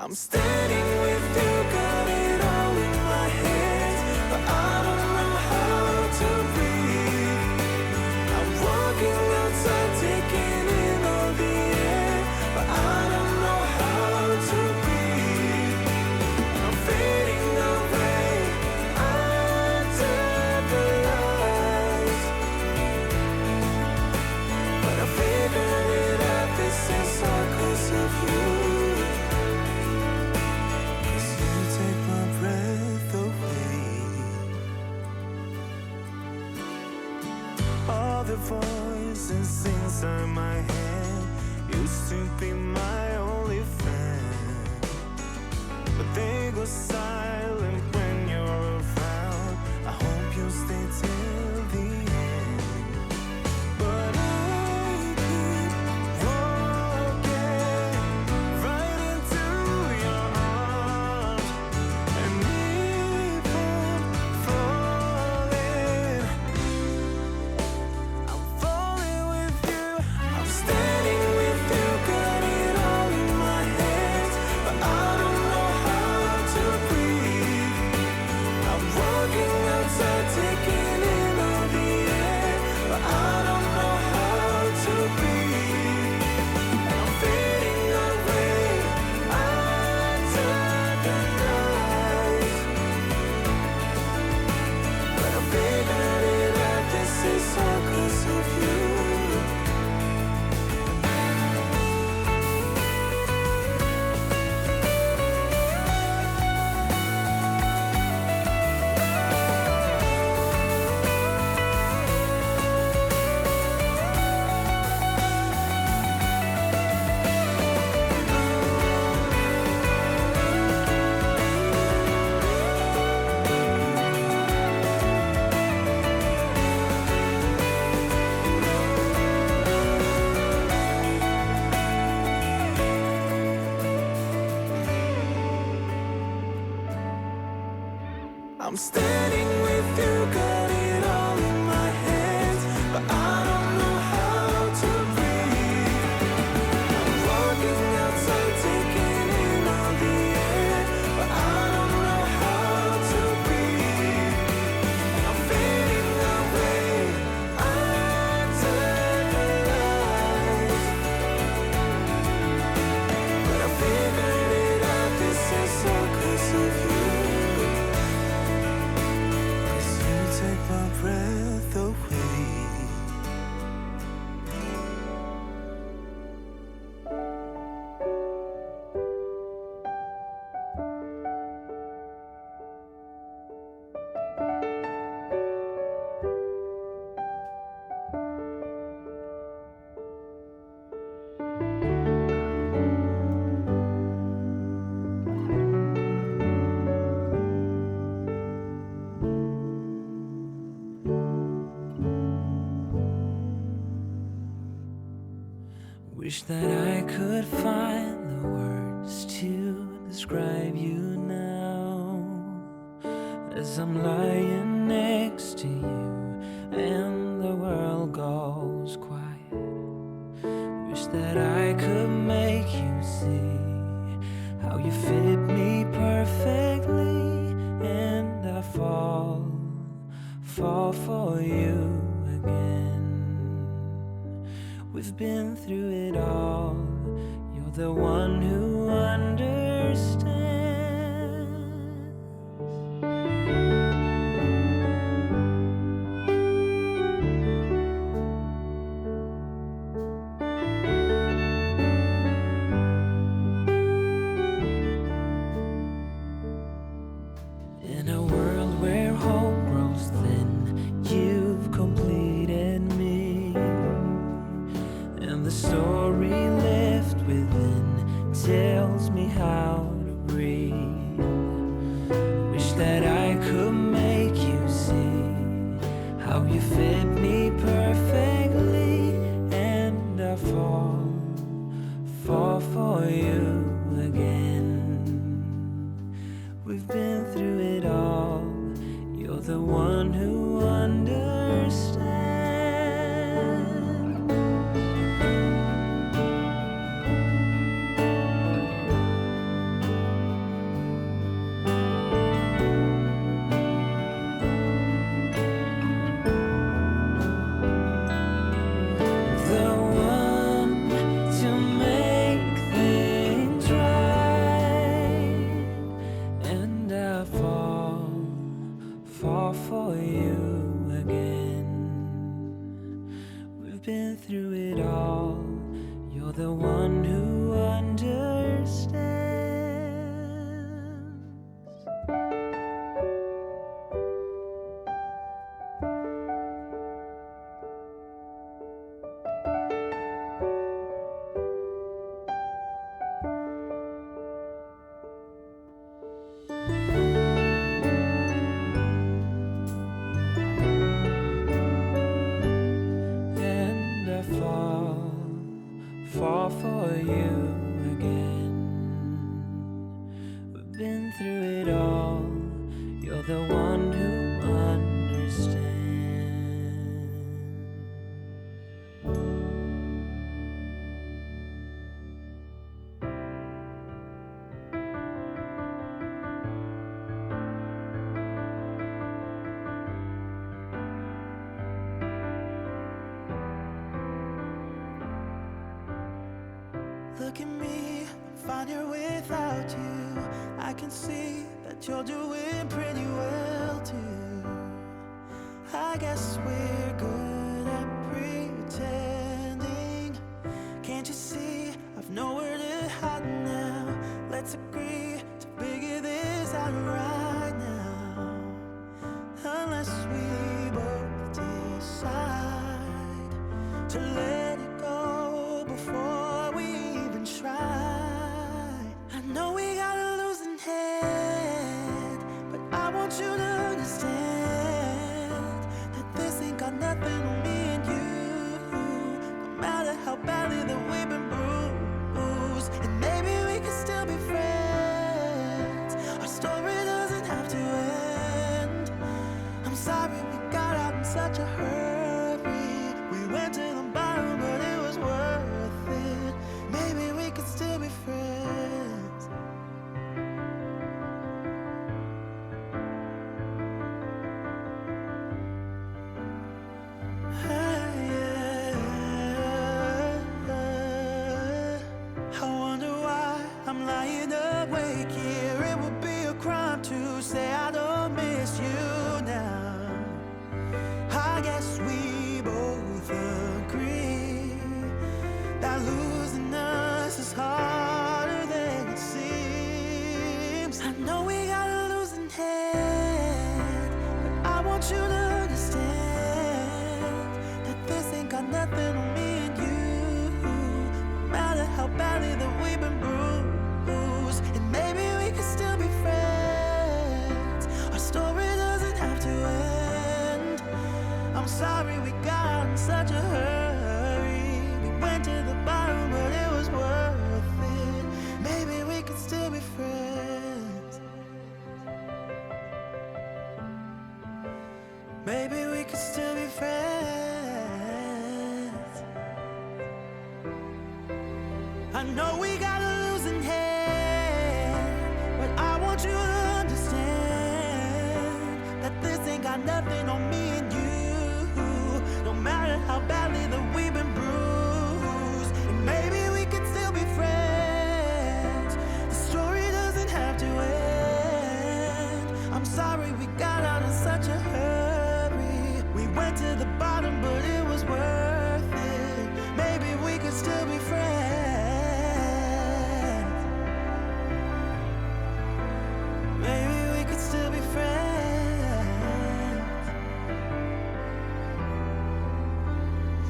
I'm standing with you, got it all in my hands, but I don't know how to breathe. I'm walking outside, taking in all the air, but I don't know how to breathe. I'm fading away under the lights, but I figured it out, this is all 'cause of you. All the voices inside my head used to be my only friend, but they go silent when you're around. I hope you'll stay till the end, but I keep walking right into your arms, and even falling. Falling with you, I'm standing with you, got it all in my hands, but I don't know how to breathe. I'm walking outside, taking in all the air, but I don't know how to breathe. I'm fading away under the lights, but I figured it out, this is all 'cause of you. I'm standing with you, got it all in my hands, but I don't know how to breathe. I'm walking outside, taking in all the air, but I don't know how to breathe. I'm fading away under the lights, but I figured it out, this is all 'cause of you. Take my breath away. Wish that I could find the words to describe you now, as I'm lying next to you and the world goes quiet. Wish that I could make you see how you fit me perfectly, and I fall for you again. We've been through it all, you're the one who understands. In a world where hope grows thin, you've completed me, and the story left within tells me how to breathe. Wish that I could make you see how you fit me perfectly, and I fall for you again. We've been through it all, you're the one who understands. been through it all. You're the one who understands. Look at me, I'm fine here without you. I can see that you're doing pretty well too. I guess we're good at pretending. Can't you see I've nowhere to hide now? Let's agree to figure this out right now. Unless we both decide to let it go before we even try. I know we got a losing head, but I want you to understand that this ain't got nothing on me and you. No matter how badly that we've been bruised, and maybe we can still be friends. Our story doesn't have to end. I'm sorry we got out in such a hurry. We went to the bottom, but it was worth it. Maybe we could still be friends. I wonder why I'm lying awake here. It would be a crime to say I don't miss you now. I guess we both agree that losing us is harder than it seems. I know we got a losing hand, but I want you to understand that this ain't got nothing on me and you. No matter how badly that we've been bruised, and maybe we can still be friends. Our story doesn't have to end. I'm sorry we got out in such a hurry. We went to the bottom, but it was worth it. Maybe we could still be friends. Maybe we could still be friends. I know we got a losing hand, but I want you to understand that this ain't got nothing on me and you. No matter how badly that we've been bruised, and maybe we could still be friends. The story doesn't have to end. I'm sorry we got out in such a hurry. We went to the bottom, but it was worth it. Maybe we could still be friends. Maybe we could still be friends.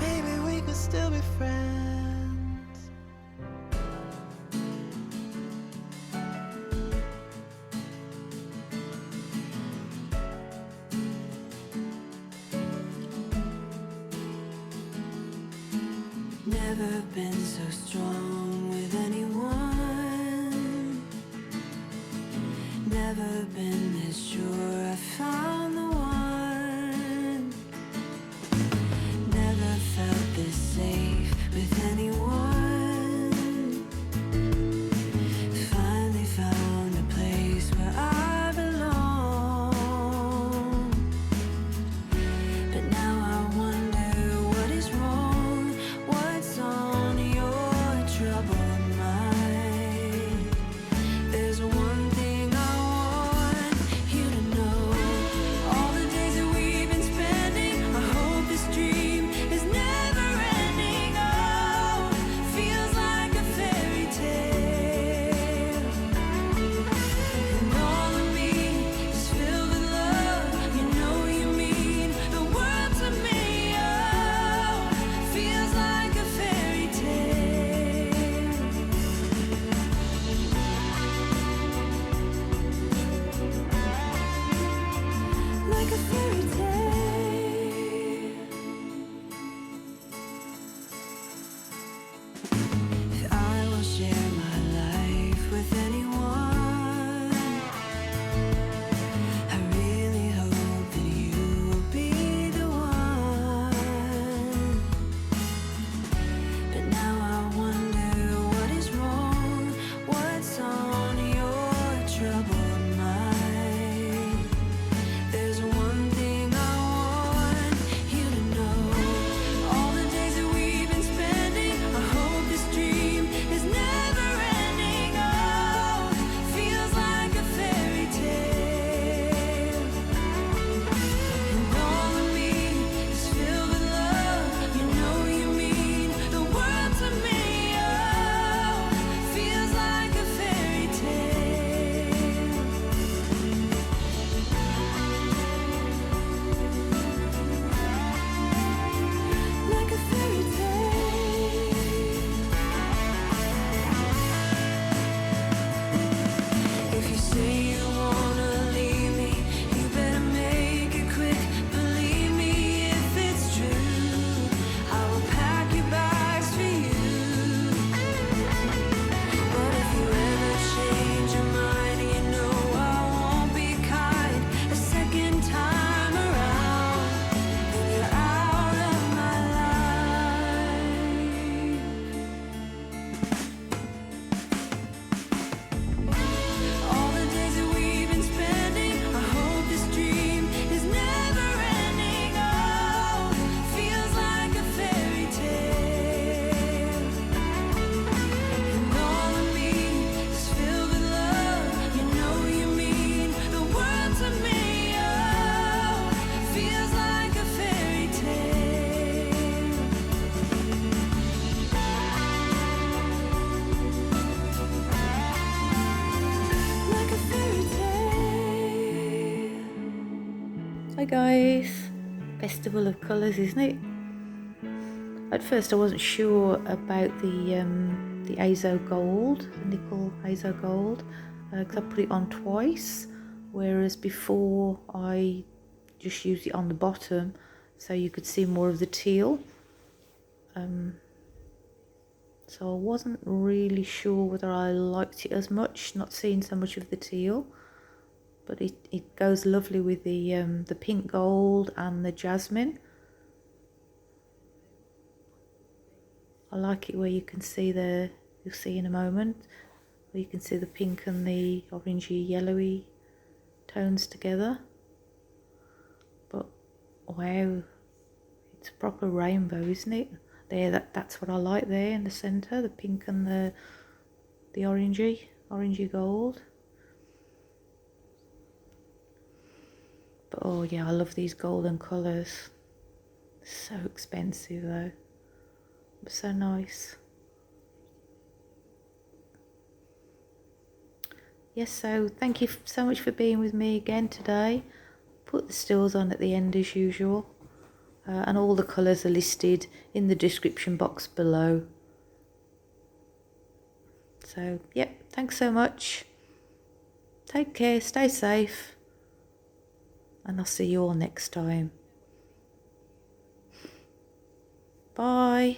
Maybe we could still be friends. Never been so strong with anyone. Never been this sure I found the one. Never felt this safe with anyone. Finally found a place where I belong. But now I wonder what is wrong. What's on your troubled mind? There's one thing I want you to know. Hi guys, Festival of Colours, isn't it? At first I wasn't sure about the Azo Gold, the nickel Azo Gold, because I put it on twice, whereas before I just used it on the bottom so you could see more of the teal. So I wasn't really sure whether I liked it as much, not seeing so much of the teal. But it goes lovely with the pink gold and the jasmine. I like it where you can see you'll see in a moment, where you can see the pink and the orangey yellowy tones together. But wow, it's a proper rainbow, isn't it? There, that's what I like there in the centre, the pink and the orangey gold. But oh yeah, I love these golden colours. So expensive though, but so nice. Yes, so thank you so much for being with me again today. Put the stills on at the end as usual, and all the colours are listed in the description box below. So yep, thanks so much. Take care, stay safe, and I'll see you all next time. Bye.